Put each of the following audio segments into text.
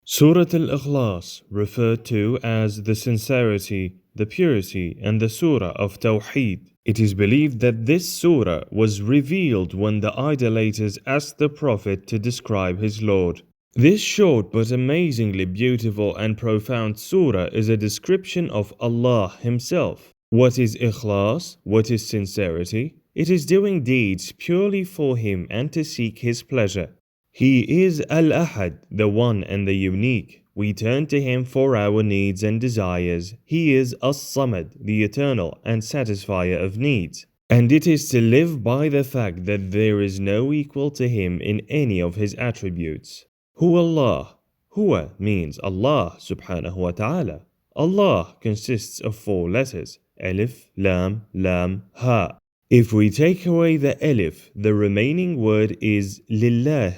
Surah Al-Ikhlas, referred to as the sincerity, the purity, and the Surah of Tawheed. It is believed that this surah was revealed when the idolaters asked the Prophet to describe his Lord. This short but amazingly beautiful and profound surah is a description of Allah Himself. What is Ikhlas? What is sincerity? It is doing deeds purely for Him and to seek His pleasure. He is Al-Ahad, the One and the Unique. We turn to Him for our needs and desires. He is As-Samad, the Eternal and Satisfier of needs. And it is to live by the fact that there is no equal to Him in any of His attributes. Huwa Allah. Huwa means Allah subhanahu wa ta'ala. Allah consists of 4 letters, Alif, Lam, Ha. If we take away the Alif, the remaining word is Lillah,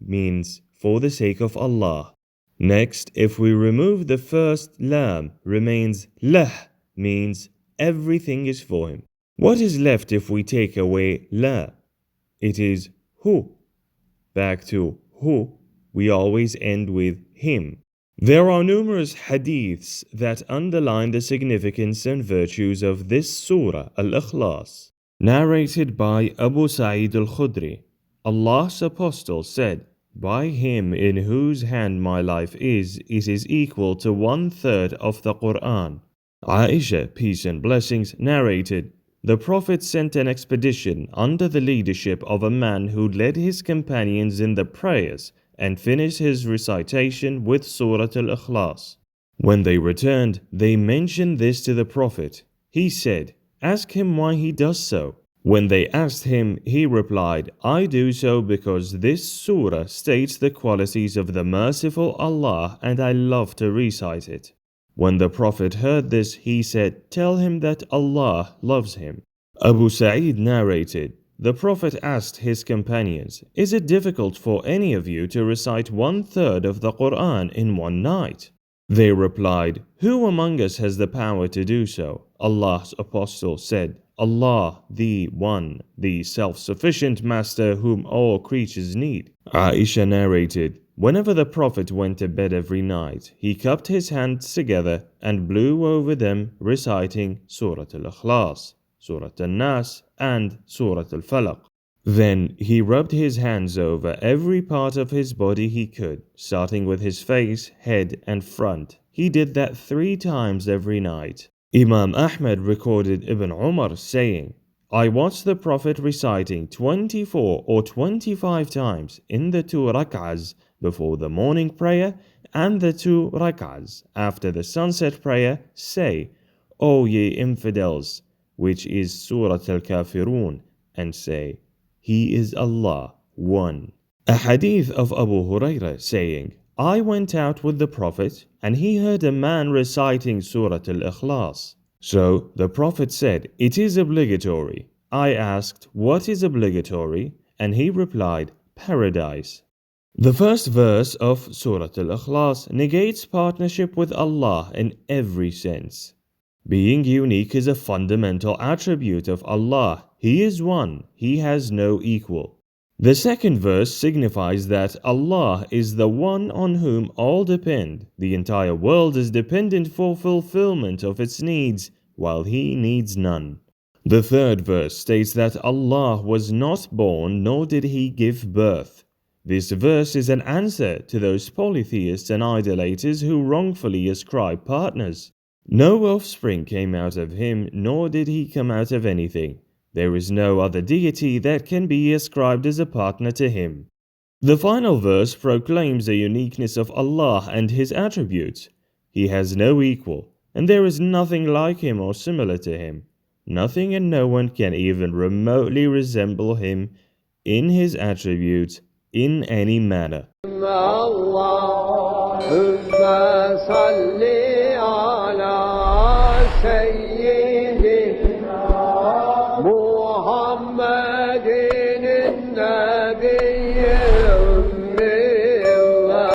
means for the sake of Allah. Next, if we remove the first Lam, remains Lah, means everything is for Him. What is left if we take away La? It is Hu. Back to Hu, we always end with Him. There are numerous hadiths that underline the significance and virtues of this surah, Al-Ikhlas. Narrated by Abu Sa'id al-Khudri, Allah's apostle said, "By Him in whose hand my life is, it is equal to 1/3 of the Quran." Aisha, peace and blessings, narrated, "The Prophet sent an expedition under the leadership of a man who led his companions in the prayers and finished his recitation with Surah Al-Ikhlas. When they returned, they mentioned this to the Prophet. He said, 'Ask him why he does so.' When they asked him, he replied, 'I do so because this surah states the qualities of the merciful Allah and I love to recite it.' When the Prophet heard this, he said, 'Tell him that Allah loves him.'" Abu Sa'id narrated, "The Prophet asked his companions, 'Is it difficult for any of you to recite 1/3 of the Quran in one night?' They replied, 'Who among us has the power to do so?' Allah's apostle said, 'Allah, the One, the self-sufficient Master whom all creatures need.'" Aisha narrated, "Whenever the Prophet went to bed every night, he cupped his hands together and blew over them, reciting Surah Al-Ikhlas, Surah Al-Nas, and Surah Al-Falaq. Then he rubbed his hands over every part of his body he could, starting with his face, head, and front. He did that 3 times every night." Imam Ahmad recorded Ibn Umar saying, "I watched the Prophet reciting 24 or 25 times in the 2 rak'ahs before the morning prayer and the 2 rak'ahs after the sunset prayer, say, 'O ye infidels,' which is Surah Al-Kafirun, and say, 'He is Allah, one.'" A hadith of Abu Hurairah saying, "I went out with the Prophet and he heard a man reciting Surah Al-Ikhlas. So the Prophet said, 'It is obligatory.' I asked, 'What is obligatory?' And he replied, 'Paradise.'" The first verse of Surah Al-Ikhlas negates partnership with Allah in every sense. Being unique is a fundamental attribute of Allah. He is one, He has no equal. The second verse signifies that Allah is the one on whom all depend. The entire world is dependent for fulfillment of its needs, while He needs none. The third verse states that Allah was not born nor did He give birth. This verse is an answer to those polytheists and idolaters who wrongfully ascribe partners. No offspring came out of Him, nor did He come out of anything. There is no other deity that can be ascribed as a partner to Him. The final verse proclaims the uniqueness of Allah and His attributes. He has no equal, and there is nothing like Him or similar to Him. Nothing and no one can even remotely resemble Him in His attributes in any manner.